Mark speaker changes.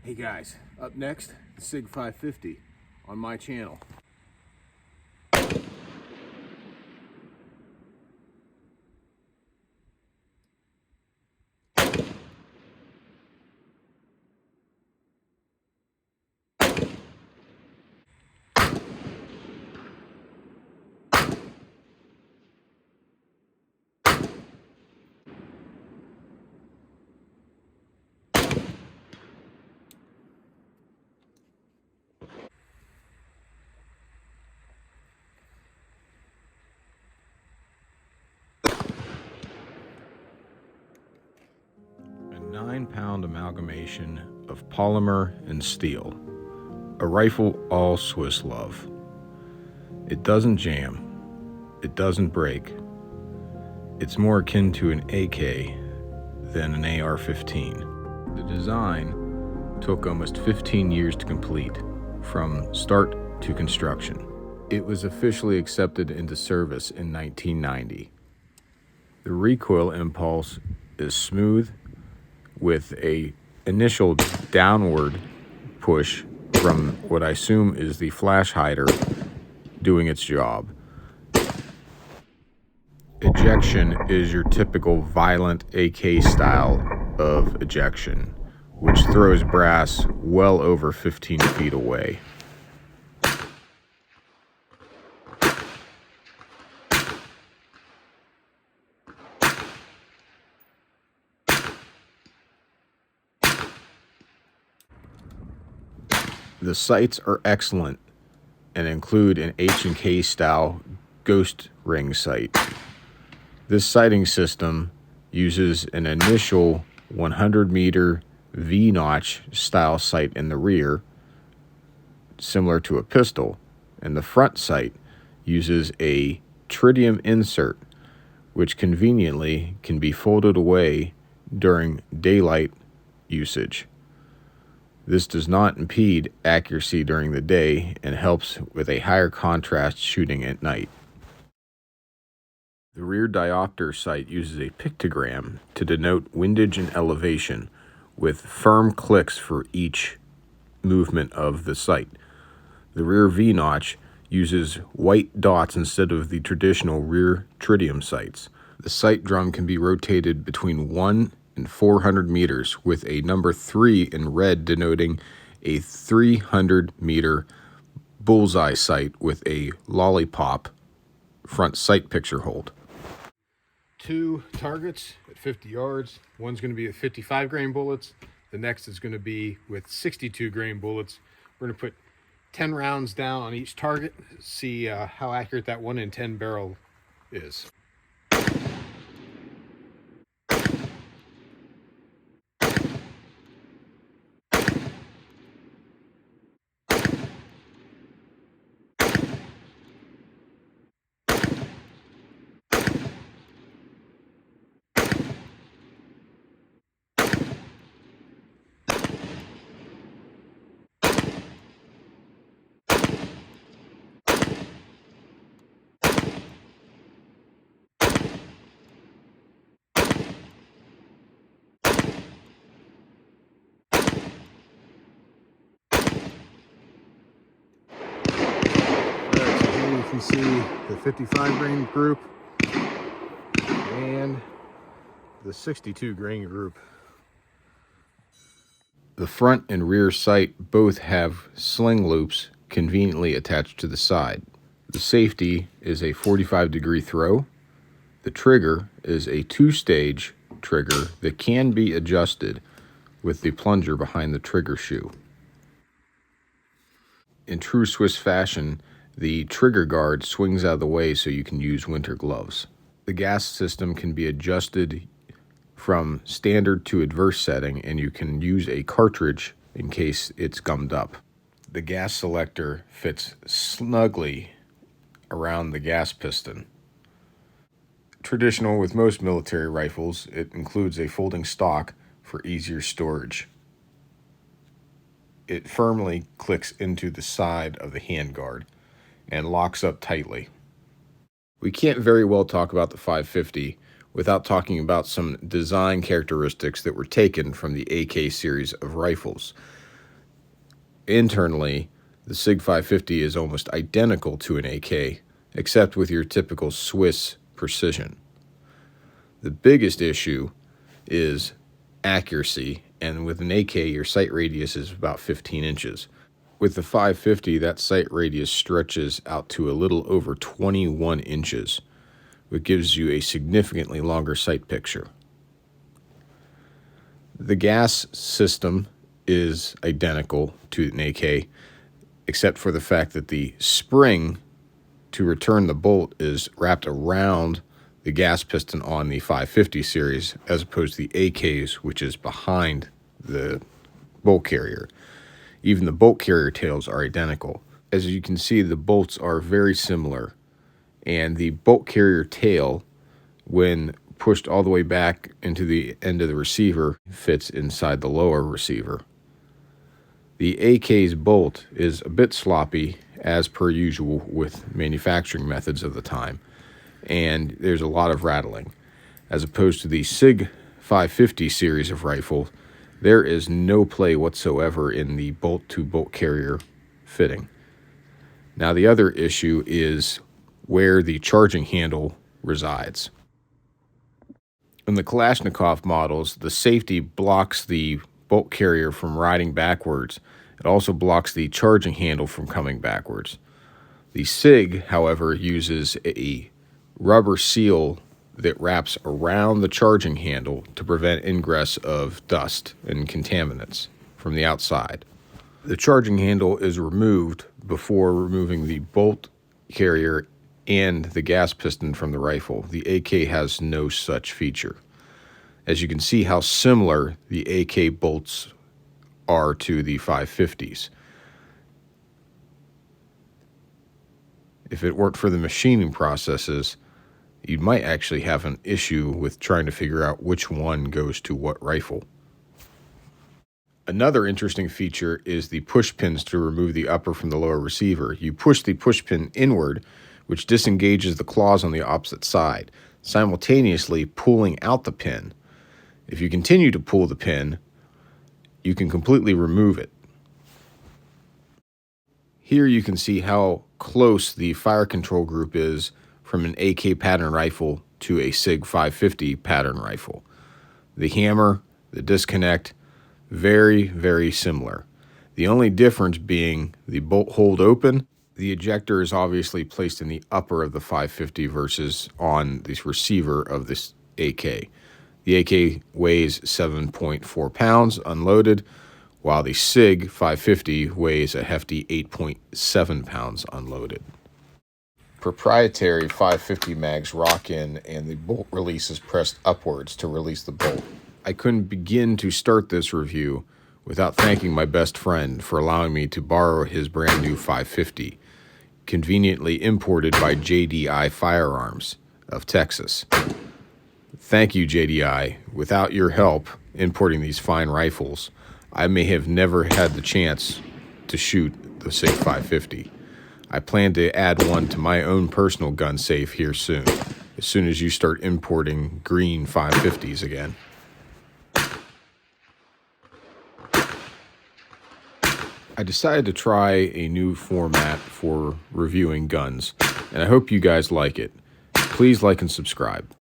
Speaker 1: Hey guys, up next, the Sig 550 on my channel. A 9-pound amalgamation of polymer and steel. A rifle all Swiss love. It doesn't jam. It doesn't break. It's more akin to an AK than an AR-15. The design took almost 15 years to complete, from start to construction. It was officially accepted into service in 1990. The recoil impulse is smooth with a initial downward push from what I assume is the flash hider doing its job. Ejection is your typical violent AK style of ejection, which throws brass well over 15 feet away. The sights are excellent and include an H&K style ghost ring sight. This sighting system uses an initial 100-meter V-notch style sight in the rear, similar to a pistol, and the front sight uses a tritium insert, which conveniently can be folded away during daylight usage. This does not impede accuracy during the day and helps with a higher contrast shooting at night. The rear diopter sight uses a pictogram to denote windage and elevation, with firm clicks for each movement of the sight. The rear V-notch uses white dots instead of the traditional rear tritium sights. The sight drum can be rotated between 1 and 400 meters, with a number 3 in red denoting a 300-meter bullseye sight with a lollipop front sight picture hold. 2 targets at 50 yards. One's going to be with 55 grain bullets. The next is going to be with 62 grain bullets. We're going to put 10 rounds down on each target, see how accurate that 1 in 10 barrel is. You can see the 55 grain group and the 62 grain group. The front and rear sight both have sling loops conveniently attached to the side. The safety is a 45-degree throw. The trigger is a 2-stage trigger that can be adjusted with the plunger behind the trigger shoe. In true Swiss fashion, the trigger guard swings out of the way so you can use winter gloves. The gas system can be adjusted from standard to adverse setting, and you can use a cartridge in case it's gummed up. The gas selector fits snugly around the gas piston. Traditional with most military rifles, it includes a folding stock for easier storage. It firmly clicks into the side of the handguard and locks up tightly. We can't very well talk about the 550 without talking about some design characteristics that were taken from the AK series of rifles. Internally, the Sig 550 is almost identical to an AK, except with your typical Swiss precision. The biggest issue is accuracy, and with an AK, your sight radius is about 15 inches. With the 550, that sight radius stretches out to a little over 21 inches, which gives you a significantly longer sight picture. The gas system is identical to an AK, except for the fact that the spring to return the bolt is wrapped around the gas piston on the 550 series, as opposed to the AKs, which is behind the bolt carrier. Even the bolt carrier tails are identical. As you can see, the bolts are very similar, and the bolt carrier tail, when pushed all the way back into the end of the receiver, fits inside the lower receiver. The AK's bolt is a bit sloppy, as per usual with manufacturing methods of the time, and there's a lot of rattling. As opposed to the Sig 550 series of rifle, there is no play whatsoever in the bolt-to-bolt carrier fitting. Now, the other issue is where the charging handle resides. In the Kalashnikov models, the safety blocks the bolt carrier from riding backwards. It also blocks the charging handle from coming backwards. The Sig, however, uses a rubber seal that wraps around the charging handle to prevent ingress of dust and contaminants from the outside. The charging handle is removed before removing the bolt carrier and the gas piston from the rifle. The AK has no such feature. As you can see how similar the AK bolts are to the 550s. If it weren't for the machining processes, you might actually have an issue with trying to figure out which one goes to what rifle. Another interesting feature is the push pins to remove the upper from the lower receiver. You push the push pin inward, which disengages the claws on the opposite side, simultaneously pulling out the pin. If you continue to pull the pin, you can completely remove it. Here you can see how close the fire control group is from an AK pattern rifle to a Sig 550 pattern rifle. The hammer, the disconnect, very, very similar. The only difference being the bolt hold open. The ejector is obviously placed in the upper of the 550 versus on the receiver of this AK. The AK weighs 7.4 pounds unloaded, while the Sig 550 weighs a hefty 8.7 pounds unloaded. Proprietary 550 mags rock in, and the bolt release is pressed upwards to release the bolt. I couldn't begin to start this review without thanking my best friend for allowing me to borrow his brand new 550, conveniently imported by JDI Firearms of Texas. Thank you, JDI. Without your help importing these fine rifles, I may have never had the chance to shoot the Sig 550. I plan to add one to my own personal gun safe here soon as you start importing green 550s again. I decided to try a new format for reviewing guns, and I hope you guys like it. Please like and subscribe.